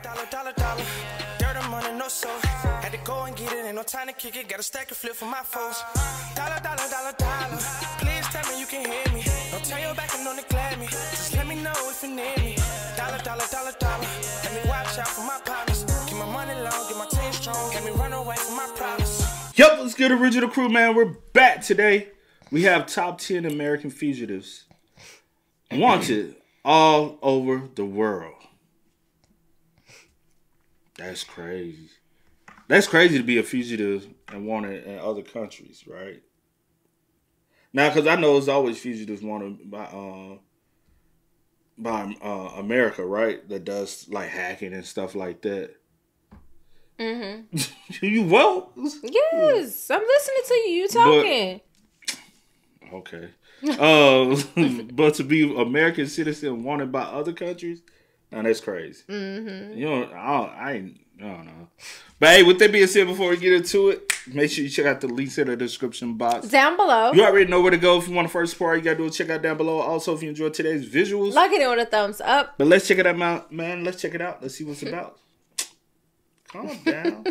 dollar. Dirt and money, no soul. Had to go and get it, ain't no time to kick it. Got a stack of flip for my foes. Dollar. Please tell me you can hear me. Don't turn your back and don't neglect me. Just let me know if you need me. Dollar. Let me watch out for my partners. Keep my money long, get my team strong. Let me run away from my problems. Yep, let's get Original Crew, man. We're back today. We have top 10 American fugitives wanted all over the world. That's crazy. That's crazy to be a fugitive and wanted in other countries, right? Now, because I know there's always fugitives wanted by America, right? That does like hacking and stuff like that. Mm-hmm. You vote? Yes, I'm listening to you. You talking? Okay. But to be American citizen wanted by other countries, now that's crazy. Mm-hmm. You know, I don't know. But hey, with that being said, before we get into it, make sure you check out the links in the description box. Down below. You already know where to go if you want to first support. You got to do is check out down below. Also, if you enjoyed today's visuals, like it with a thumbs up. But let's check it out, man. Let's check it out. Let's see what's about. Calm down.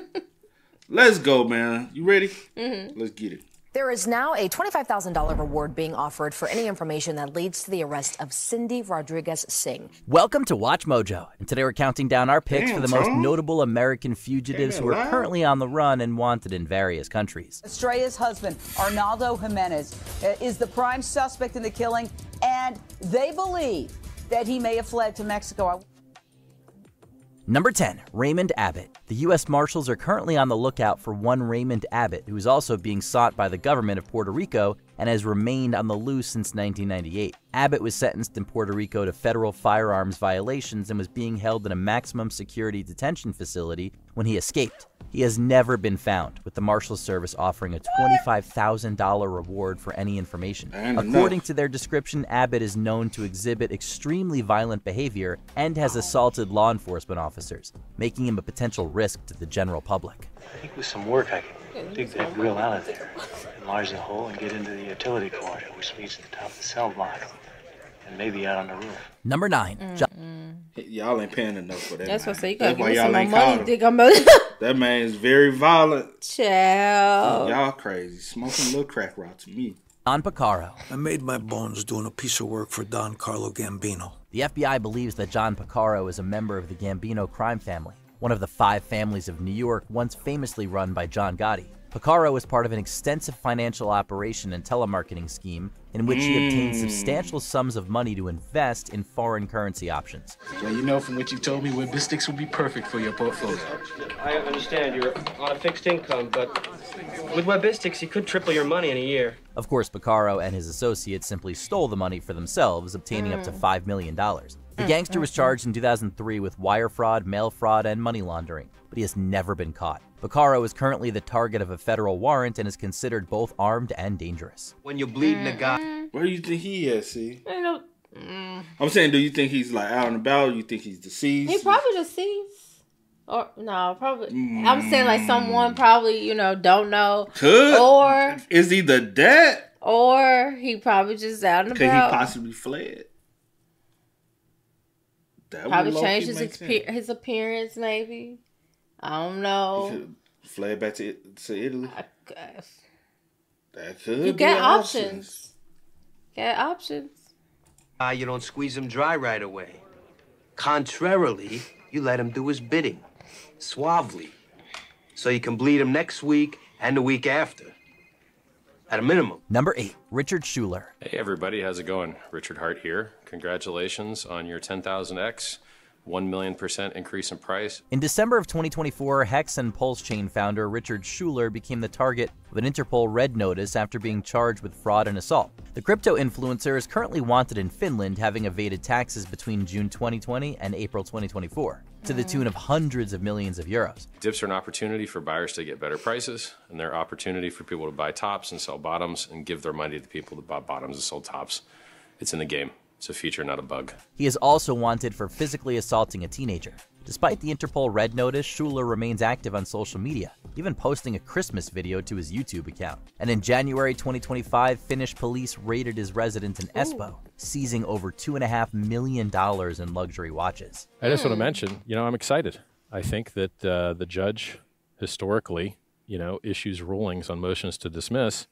Let's go, man. You ready? Mm-hmm. Let's get it. There is now a $25,000 reward being offered for any information that leads to the arrest of Cindy Rodriguez Singh. Welcome to Watch Mojo, and today we're counting down our picks for the most notable American fugitives who are currently on the run and wanted in various countries. Estrella's husband, Arnaldo Jimenez, is the prime suspect in the killing, and they believe that he may have fled to Mexico. Number 10, Raymond Abbott. The U.S. Marshals are currently on the lookout for one Raymond Abbott, who is also being sought by the government of Puerto Rico and has remained on the loose since 1998. Abbott was sentenced in Puerto Rico to federal firearms violations and was being held in a maximum security detention facility when he escaped. He has never been found, with the Marshals Service offering a $25,000 reward for any information. According to their description, Abbott is known to exhibit extremely violent behavior and has assaulted law enforcement officers, making him a potential risk to the general public. I think with some work I can dig that grill out of there, enlarge the hole, and get into the utility corridor, which leads to the top of the cell block, and maybe out on the roof. Number 9, Y'all ain't paying enough for that. That's man. what I say. You gotta give me y'all some more ain't money, dig on That man's very violent. Child. Y'all crazy. Smoking a little crack rock to me. Don Picaro. I made my bones doing a piece of work for Don Carlo Gambino. The FBI believes that John Picaro is a member of the Gambino crime family, one of the 5 families of New York once famously run by John Gotti. Picaro was part of an extensive financial operation and telemarketing scheme in which he obtained substantial sums of money to invest in foreign currency options. Well, you know from what you told me, Webistics would be perfect for your portfolio. I understand you're on a fixed income, but with Webistics, you could triple your money in a year. Of course, Picaro and his associates simply stole the money for themselves, obtaining up to $5 million. The gangster was charged in 2003 with wire fraud, mail fraud, and money laundering, but he has never been caught. Picaro is currently the target of a federal warrant and is considered both armed and dangerous. When you're bleeding a guy... Where do you think he is, see? I'm saying, do you think he's like out and about? You think he's deceased? He probably deceased. Or, no, probably. I'm saying like someone probably, don't know. Could. Or... Is he the dead? Or he probably just out and about. Could he possibly fled? That probably changed his appearance, maybe. I don't know. He fled back to Italy. That could you be get options. Get options. You don't squeeze him dry right away. Contrarily, you let him do his bidding. Suavely. So you can bleed him next week and the week after. At a minimum. Number 8, Richard Schuler. Hey everybody, how's it going? Richard Hart here. Congratulations on your 10,000x. 1,000,000% increase in price. In December of 2024, Hex and Pulse Chain founder Richard Schuler became the target of an Interpol red notice after being charged with fraud and assault. The crypto influencer is currently wanted in Finland, having evaded taxes between June 2020 and April 2024, to the tune of hundreds of millions of euros. Dips are an opportunity for buyers to get better prices, and they're an opportunity for people to buy tops and sell bottoms and give their money to the people that bought bottoms and sold tops. It's in the game. It's a feature, not a bug. He is also wanted for physically assaulting a teenager. Despite the Interpol red notice, Schuler remains active on social media, even posting a Christmas video to his YouTube account. And in January 2025, Finnish police raided his residence in Espoo, seizing over $2.5 million in luxury watches. I just want to mention, I'm excited. I think that the judge historically, issues rulings on motions to dismiss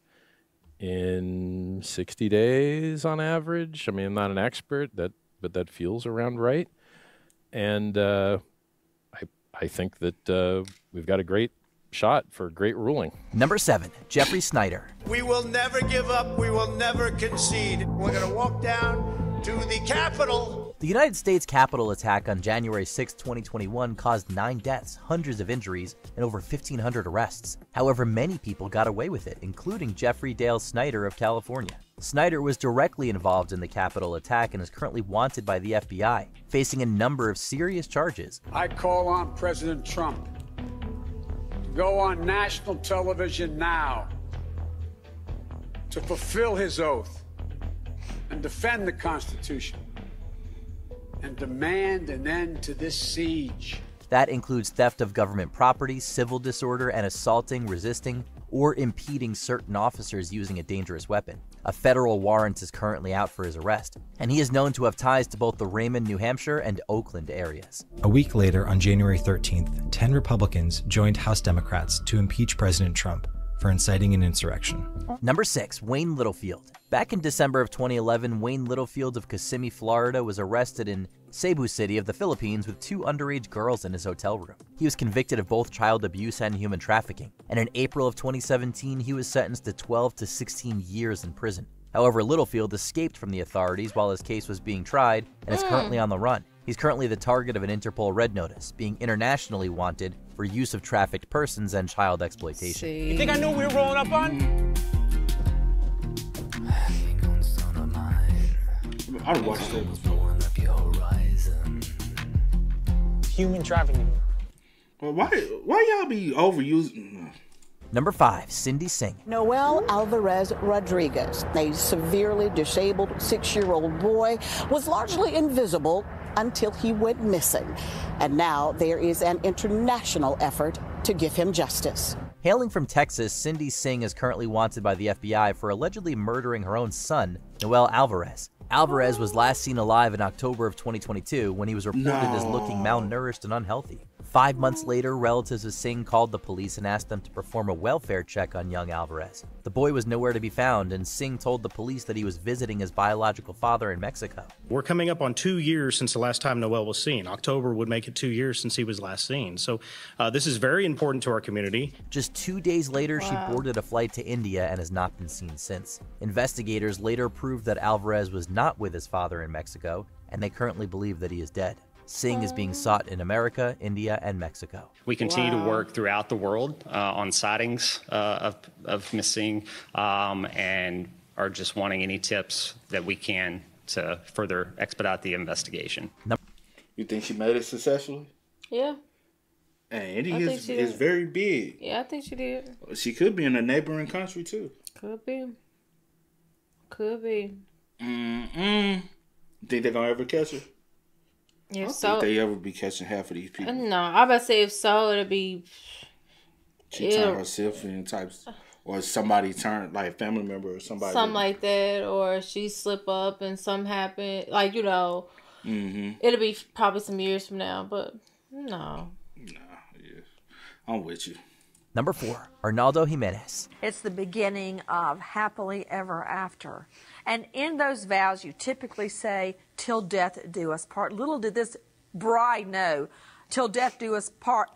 in 60 days on average. I mean, I'm not an expert, but that feels around right. And I think that we've got a great shot for a great ruling. Number 7, Jeffrey Snyder. We will never give up. We will never concede. We're going to walk down to the Capitol. The United States Capitol attack on January 6, 2021 caused 9 deaths, hundreds of injuries, and over 1,500 arrests. However, many people got away with it, including Jeffrey Dale Snyder of California. Snyder was directly involved in the Capitol attack and is currently wanted by the FBI, facing a number of serious charges. I call on President Trump to go on national television now to fulfill his oath and defend the Constitution and demand an end to this siege. That includes theft of government property, civil disorder, and assaulting, resisting, or impeding certain officers using a dangerous weapon. A federal warrant is currently out for his arrest, and he is known to have ties to both the Raymond, New Hampshire, and Oakland areas. A week later, on January 13th, 10 Republicans joined House Democrats to impeach President Trump for inciting an insurrection. Number 6, Wayne Littlefield. Back in December of 2011, Wayne Littlefield of Kissimmee, Florida was arrested in Cebu City of the Philippines with 2 underage girls in his hotel room. He was convicted of both child abuse and human trafficking, and in April of 2017, he was sentenced to 12 to 16 years in prison. However, Littlefield escaped from the authorities while his case was being tried and is currently on the run. He's currently the target of an Interpol red notice, being internationally wanted for use of trafficked persons and child exploitation. You think I knew we were rolling up on? I don't watch that. Human trafficking. Well, why y'all be overusing? Number 5, Cindy Singh. Noel Alvarez Rodriguez, a severely disabled 6-year-old boy, was largely invisible until he went missing. And now there is an international effort to give him justice. Hailing from Texas, Cindy Singh is currently wanted by the FBI for allegedly murdering her own son, Noel Alvarez. Alvarez was last seen alive in October of 2022 when he was reported as looking malnourished and unhealthy. 5 months later, relatives of Singh called the police and asked them to perform a welfare check on young Alvarez. The boy was nowhere to be found, and Singh told the police that he was visiting his biological father in Mexico. We're coming up on 2 years since the last time Noel was seen. October would make it 2 years since he was last seen. So this is very important to our community. Just 2 days later, she boarded a flight to India and has not been seen since. Investigators later proved that Alvarez was not with his father in Mexico, and they currently believe that he is dead. Singh is being sought in America, India, and Mexico. We continue to work throughout the world on sightings of Miss Singh and are just wanting any tips that we can to further expedite the investigation. You think she made it successfully? Yeah. And India is very big. Yeah, I think she did. She could be in a neighboring country, too. Could be. Could be. You think they're going to ever catch her? If I don't so, think they ever be catching half of these people. No, I about to say if so, it'll be. She turned herself in types, or somebody turned like a family member or somebody. Something like that, or she slip up and something happen. Like it'll be probably some years from now, but no. I'm with you. Number 4, Arnaldo Jimenez. It's the beginning of happily ever after. And in those vows, you typically say, till death do us part. Little did this bride know, till death do us part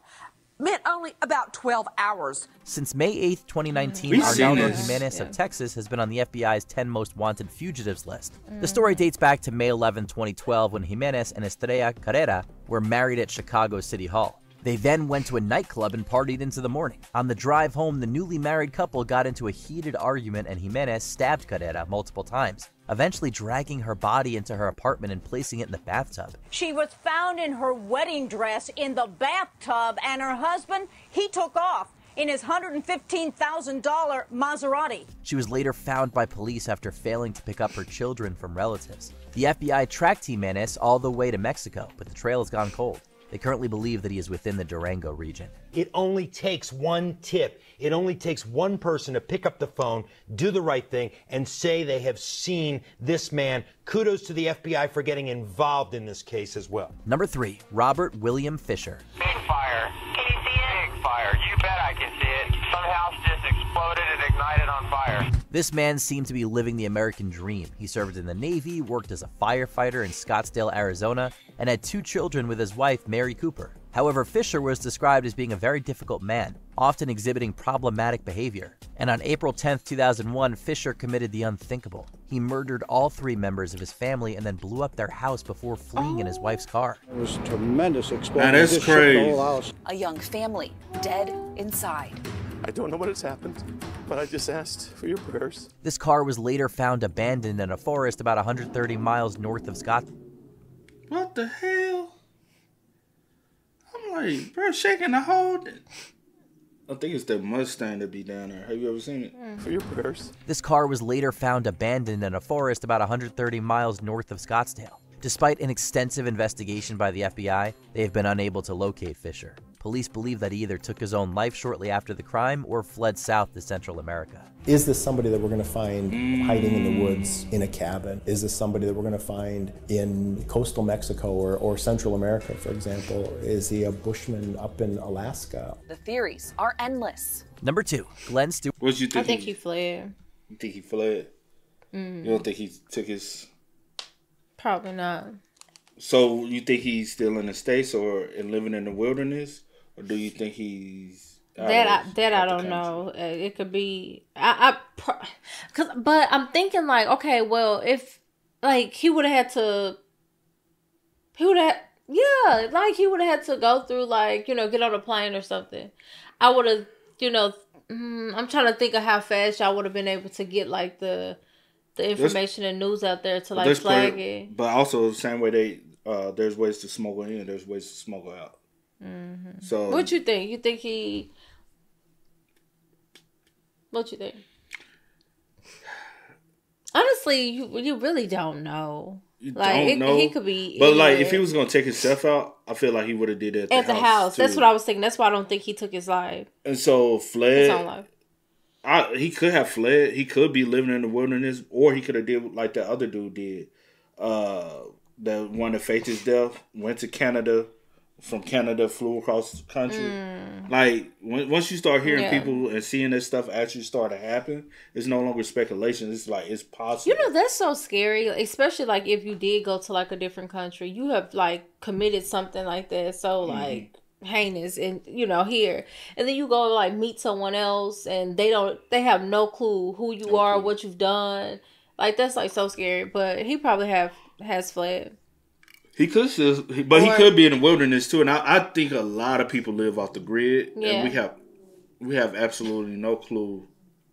meant only about 12 hours. Since May 8th, 2019, Arnaldo Jimenez of Texas has been on the FBI's 10 most wanted fugitives list. The story dates back to May 11, 2012, when Jimenez and Estrella Carrera were married at Chicago City Hall. They then went to a nightclub and partied into the morning. On the drive home, the newly married couple got into a heated argument and Jimenez stabbed Carrera multiple times, eventually dragging her body into her apartment and placing it in the bathtub. She was found in her wedding dress in the bathtub, and her husband, he took off in his $115,000 Maserati. She was later found by police after failing to pick up her children from relatives. The FBI tracked Jimenez all the way to Mexico, but the trail has gone cold. They currently believe that he is within the Durango region. It only takes one tip. It only takes one person to pick up the phone, do the right thing, and say they have seen this man. Kudos to the FBI for getting involved in this case as well. Number 3, Robert William Fisher. Big fire. Can you see it? Big fire. You bet I can see it. Some house just exploded and ignited on fire. This man seemed to be living the American dream. He served in the Navy, worked as a firefighter in Scottsdale, Arizona, and had 2 children with his wife, Mary Cooper. However, Fisher was described as being a very difficult man, often exhibiting problematic behavior. And on April 10, 2001, Fisher committed the unthinkable. He murdered all 3 members of his family and then blew up their house before fleeing in his wife's car. It was a tremendous explosion. Man, that's crazy. A young family dead inside. I don't know what has happened, but I just asked for your prayers. This car was later found abandoned in a forest about 130 miles north of Scottsdale. What the hell? I'm like, bro, shaking the whole... I think it's the Mustang that be down there. Have you ever seen it? For your prayers. This car was later found abandoned in a forest about 130 miles north of Scottsdale. Despite an extensive investigation by the FBI, they have been unable to locate Fisher. Police believe that he either took his own life shortly after the crime or fled south to Central America. Is this somebody that we're going to find hiding in the woods in a cabin? Is this somebody that we're going to find in coastal Mexico or Central America, for example? Is he a bushman up in Alaska? The theories are endless. Number 2, Glenn Stewart. What you think? I think he fled. You think he fled? Mm. You don't think he took his... Probably not. So you think he's still in the States or living in the wilderness? Or do you think he's... I don't know. It could be... but I'm thinking like, okay, well, if... Like, he would have had to... He would have had to go through, like, get on a plane or something. I would have, I'm trying to think of how fast y'all would have been able to get, like, the information and news out there to, like, flag it. But also, the same way there's ways to smuggle in, there's ways to smuggle out. Mm-hmm. So, what you think? You think he... What you think? Honestly, you really don't know. Don't know. He could be... But, like, if he was going to take himself out, I feel like he would have did it at the house. That's what I was thinking. That's why I don't think he took his life. And so, fled... His own life. He could have fled. He could be living in the wilderness, or he could have did like that other dude did. The one that faked his death, went to Canada, from Canada flew across the country. Like once you start hearing people and seeing this stuff actually start to happen, it's no longer speculation. It's like it's possible. That's so scary, especially like if you did go to like a different country, you have like committed something like that. So like. Heinous and here, and then you go like meet someone else and they have no clue who you are, what you've done. Like that's like so scary. But he probably has fled. He could still, but he could be in the wilderness too. And I think a lot of people live off the grid, and we have absolutely no clue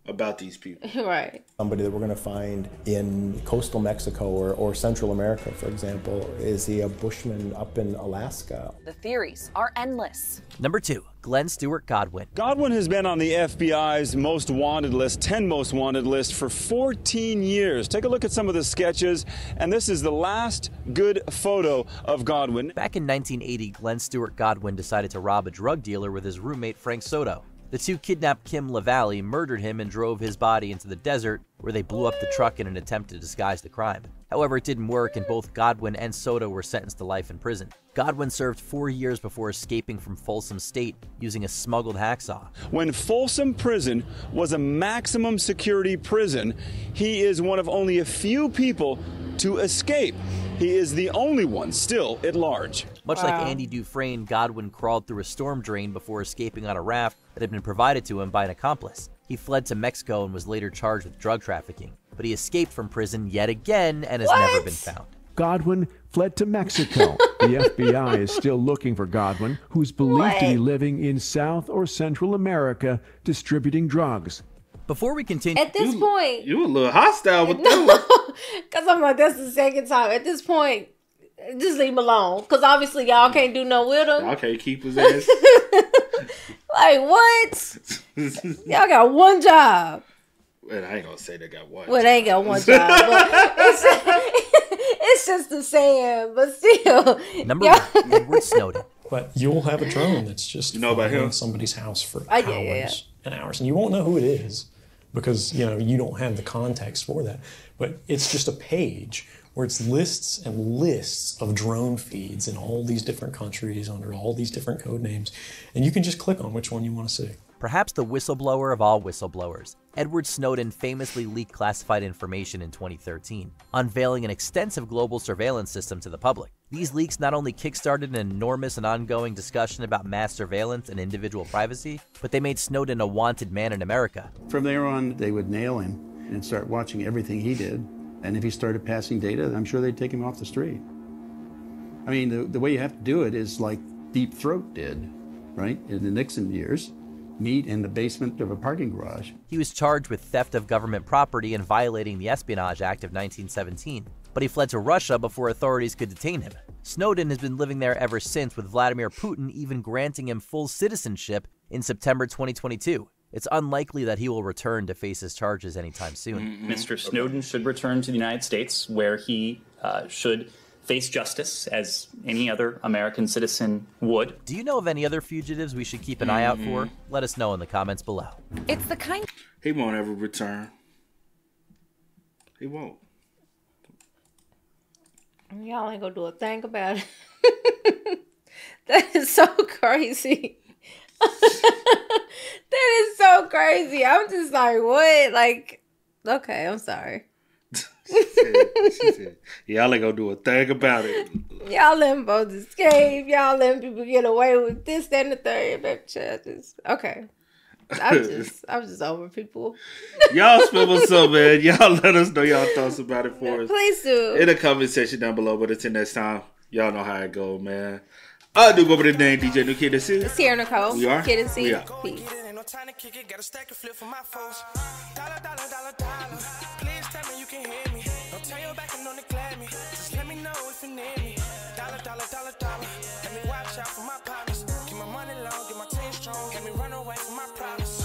about these people. Right. Somebody that we're going to find in coastal Mexico or Central America, for example. Is he a bushman up in Alaska? The theories are endless. Number 2, Glenn Stewart Godwin. Godwin has been on the FBI's most wanted list, 10 most wanted list for 14 years. Take a look at some of the sketches, and this is the last good photo of Godwin. Back in 1980, Glenn Stewart Godwin decided to rob a drug dealer with his roommate Frank Soto. The 2 kidnapped Kim LaValle, murdered him, and drove his body into the desert, where they blew up the truck in an attempt to disguise the crime. However, it didn't work, and both Godwin and Soto were sentenced to life in prison. Godwin served 4 years before escaping from Folsom State using a smuggled hacksaw. When Folsom Prison was a maximum security prison, he is one of only a few people to escape. He is the only one still at large. Much like Andy Dufresne, Godwin crawled through a storm drain before escaping on a raft that had been provided to him by an accomplice. He fled to Mexico and was later charged with drug trafficking, but he escaped from prison yet again and has never been found. Godwin fled to Mexico. The FBI is still looking for Godwin, who's believed to be living in South or Central America distributing drugs. Before we continue... At this point... You a little hostile with them. Because I'm like, that's the second time. At this point, just leave him alone. Because obviously y'all can't do no with him. Y'all can't keep his ass. Like, what? Y'all got one job. Well, I ain't going to say they got one. Well, they ain't got one job. But it's just the saying. But still. Number 1, Edward Snowden. But you'll have a drone that's just in somebody's house for hours and hours, and you won't know who it is because you don't have the context for that. But it's just a page where it's lists and lists of drone feeds in all these different countries under all these different code names, and you can just click on which one you want to see. Perhaps the whistleblower of all whistleblowers, Edward Snowden famously leaked classified information in 2013, unveiling an extensive global surveillance system to the public. These leaks not only kickstarted an enormous and ongoing discussion about mass surveillance and individual privacy, but they made Snowden a wanted man in America. From there on, they would nail him and start watching everything he did. And if he started passing data, I'm sure they'd take him off the street. I mean, the way you have to do it is like Deep Throat did, right? In the Nixon years. Meet in the basement of a parking garage. He was charged with theft of government property and violating the Espionage Act of 1917, but he fled to Russia before authorities could detain him. Snowden has been living there ever since, with Vladimir Putin even granting him full citizenship in September 2022. It's unlikely that he will return to face his charges anytime soon. Mr. Snowden should return to the United States, where he should face justice as any other American citizen would. Do you know of any other fugitives we should keep an eye out for? Let us know in the comments below. It's the kind... He won't ever return. He won't. Y'all ain't gonna do a thing about it. That is so crazy. That is so crazy. I'm just like, what? Like, okay, I'm sorry. She said, y'all ain't gonna do a thing about it. Y'all letting both escape. Y'all letting people get away with this, that, and the third. Baby child. Okay. I'm just over people. Y'all spill what's up, man. Y'all let us know y'all thoughts about it for us. Please do. In the comment section down below. But until next time, y'all know how it go, man. I do go by the name DJ New Kid. This is Sierra Nicole. We are. Kid and C. We are. Peace. Time to kick it, got a stack of flip for my folks. Dollar, dollar, dollar, dollar. Please tell me you can hear me. Don't turn your back and don't neglect me. Just let me know if you need me. Dollar, dollar, dollar, dollar. Let me watch out for my partners. Keep my money low, get my team strong. Let me run away from my problems.